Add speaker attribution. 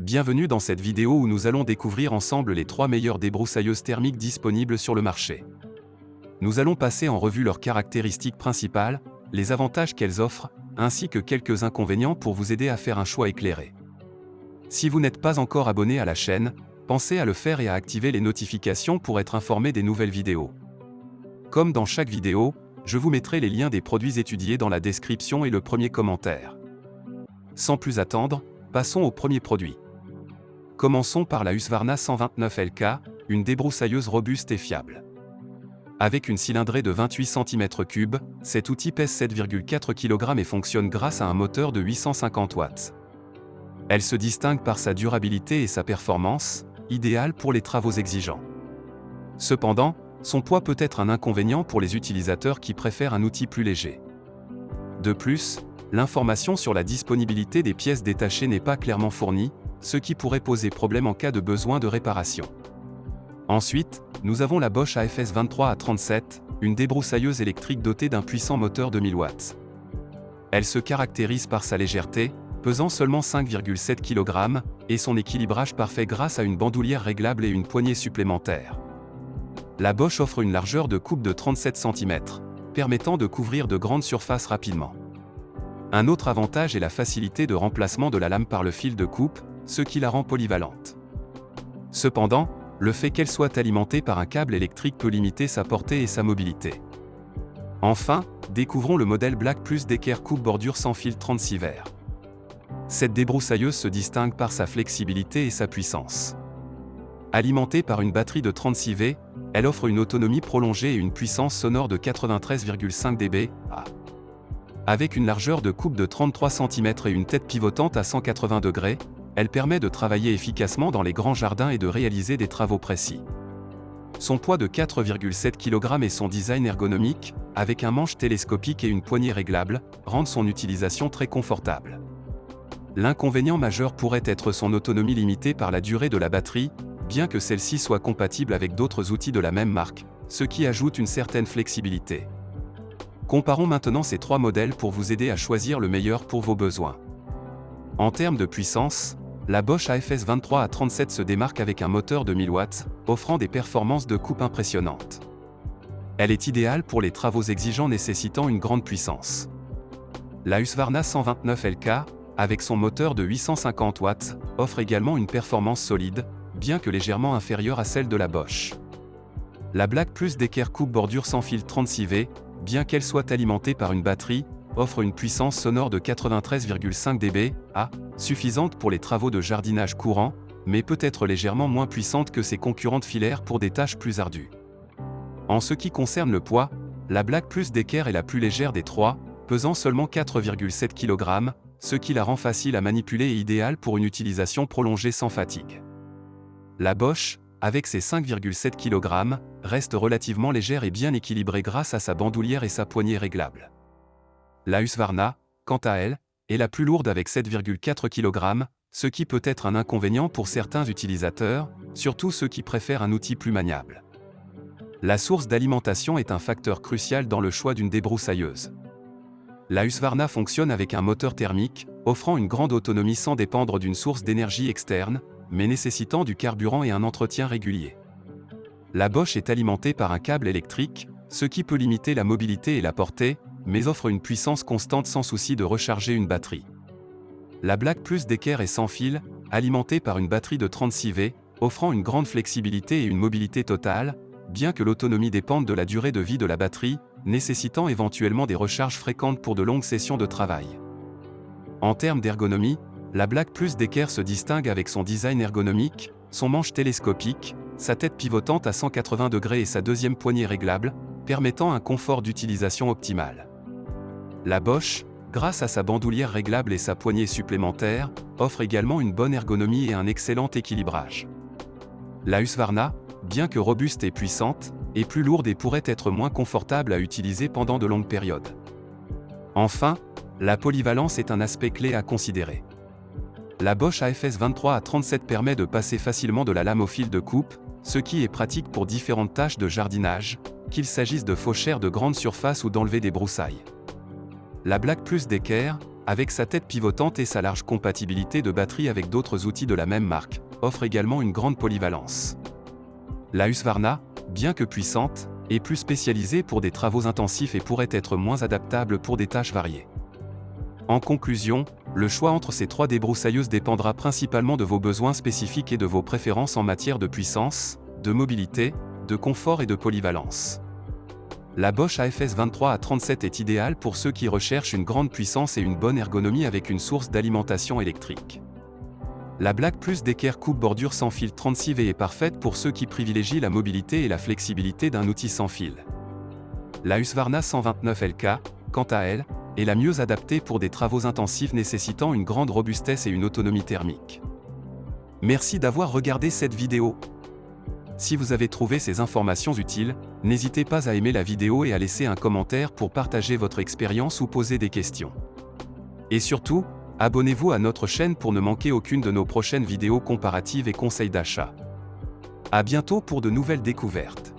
Speaker 1: Bienvenue dans cette vidéo où nous allons découvrir ensemble les 3 meilleures débroussailleuses thermiques disponibles sur le marché. Nous allons passer en revue leurs caractéristiques principales, les avantages qu'elles offrent, ainsi que quelques inconvénients pour vous aider à faire un choix éclairé. Si vous n'êtes pas encore abonné à la chaîne, pensez à le faire et à activer les notifications pour être informé des nouvelles vidéos. Comme dans chaque vidéo, je vous mettrai les liens des produits étudiés dans la description et le premier commentaire. Sans plus attendre, passons au premier produit. Commençons par la Husqvarna 129 LK, une débroussailleuse robuste et fiable. Avec une cylindrée de 28 cm3, cet outil pèse 7,4 kg et fonctionne grâce à un moteur de 850 watts. Elle se distingue par sa durabilité et sa performance, idéale pour les travaux exigeants. Cependant, son poids peut être un inconvénient pour les utilisateurs qui préfèrent un outil plus léger. De plus, l'information sur la disponibilité des pièces détachées n'est pas clairement fournie, ce qui pourrait poser problème en cas de besoin de réparation. Ensuite, nous avons la Bosch AFS 23A37, une débroussailleuse électrique dotée d'un puissant moteur de 1000 watts. Elle se caractérise par sa légèreté, pesant seulement 5,7 kg, et son équilibrage parfait grâce à une bandoulière réglable et une poignée supplémentaire. La Bosch offre une largeur de coupe de 37 cm, permettant de couvrir de grandes surfaces rapidement. Un autre avantage est la facilité de remplacement de la lame par le fil de coupe, ce qui la rend polyvalente. Cependant, le fait qu'elle soit alimentée par un câble électrique peut limiter sa portée et sa mobilité. Enfin, découvrons le modèle Black Plus d'équerre coupe bordure sans fil 36 verres. Cette débroussailleuse se distingue par sa flexibilité et sa puissance. Alimentée par une batterie de 36 V, elle offre une autonomie prolongée et une puissance sonore de 93,5 dB. Avec une largeur de coupe de 33 cm et une tête pivotante à 180 degrés, elle permet de travailler efficacement dans les grands jardins et de réaliser des travaux précis. Son poids de 4,7 kg et son design ergonomique, avec un manche télescopique et une poignée réglable, rendent son utilisation très confortable. L'inconvénient majeur pourrait être son autonomie limitée par la durée de la batterie, bien que celle-ci soit compatible avec d'autres outils de la même marque, ce qui ajoute une certaine flexibilité. Comparons maintenant ces 3 modèles pour vous aider à choisir le meilleur pour vos besoins. En termes de puissance, la Bosch AFS 23A37 se démarque avec un moteur de 1000 watts, offrant des performances de coupe impressionnantes. Elle est idéale pour les travaux exigeants nécessitant une grande puissance. La Husqvarna 129 LK, avec son moteur de 850 watts, offre également une performance solide, bien que légèrement inférieure à celle de la Bosch. La Black Plus d'équerre coupe bordure sans fil 36 V, bien qu'elle soit alimentée par une batterie, offre une puissance sonore de 93,5 dB, suffisante pour les travaux de jardinage courant, mais peut être légèrement moins puissante que ses concurrentes filaires pour des tâches plus ardues. En ce qui concerne le poids, la Black Plus d'équerre est la plus légère des 3, pesant seulement 4,7 kg, ce qui la rend facile à manipuler et idéale pour une utilisation prolongée sans fatigue. La Bosch, avec ses 5,7 kg, reste relativement légère et bien équilibrée grâce à sa bandoulière et sa poignée réglable. La Husqvarna, quant à elle, est la plus lourde avec 7,4 kg, ce qui peut être un inconvénient pour certains utilisateurs, surtout ceux qui préfèrent un outil plus maniable. La source d'alimentation est un facteur crucial dans le choix d'une débroussailleuse. La Husqvarna fonctionne avec un moteur thermique, offrant une grande autonomie sans dépendre d'une source d'énergie externe, mais nécessitant du carburant et un entretien régulier. La Bosch est alimentée par un câble électrique, ce qui peut limiter la mobilité et la portée, mais offre une puissance constante sans souci de recharger une batterie. La Black Plus d'équerre est sans fil, alimentée par une batterie de 36 V, offrant une grande flexibilité et une mobilité totale, bien que l'autonomie dépende de la durée de vie de la batterie, nécessitant éventuellement des recharges fréquentes pour de longues sessions de travail. En termes d'ergonomie, la Black Plus d'équerre se distingue avec son design ergonomique, son manche télescopique, sa tête pivotante à 180 degrés et sa deuxième poignée réglable, permettant un confort d'utilisation optimal. La Bosch, grâce à sa bandoulière réglable et sa poignée supplémentaire, offre également une bonne ergonomie et un excellent équilibrage. La Husqvarna, bien que robuste et puissante, est plus lourde et pourrait être moins confortable à utiliser pendant de longues périodes. Enfin, la polyvalence est un aspect clé à considérer. La Bosch AFS 23A37 permet de passer facilement de la lame au fil de coupe, ce qui est pratique pour différentes tâches de jardinage, qu'il s'agisse de fauchères de grande surface ou d'enlever des broussailles. La Black Plus d'équerre, avec sa tête pivotante et sa large compatibilité de batterie avec d'autres outils de la même marque, offre également une grande polyvalence. La Husqvarna, bien que puissante, est plus spécialisée pour des travaux intensifs et pourrait être moins adaptable pour des tâches variées. En conclusion, le choix entre ces 3 débroussailleuses dépendra principalement de vos besoins spécifiques et de vos préférences en matière de puissance, de mobilité, de confort et de polyvalence. La Bosch AFS 23A37 est idéale pour ceux qui recherchent une grande puissance et une bonne ergonomie avec une source d'alimentation électrique. La Black Plus d'Equerre coupe bordure sans fil 36V est parfaite pour ceux qui privilégient la mobilité et la flexibilité d'un outil sans fil. La Husqvarna 129 LK, quant à elle, est la mieux adaptée pour des travaux intensifs nécessitant une grande robustesse et une autonomie thermique. Merci d'avoir regardé cette vidéo. Si vous avez trouvé ces informations utiles, n'hésitez pas à aimer la vidéo et à laisser un commentaire pour partager votre expérience ou poser des questions. Et surtout, abonnez-vous à notre chaîne pour ne manquer aucune de nos prochaines vidéos comparatives et conseils d'achat. À bientôt pour de nouvelles découvertes.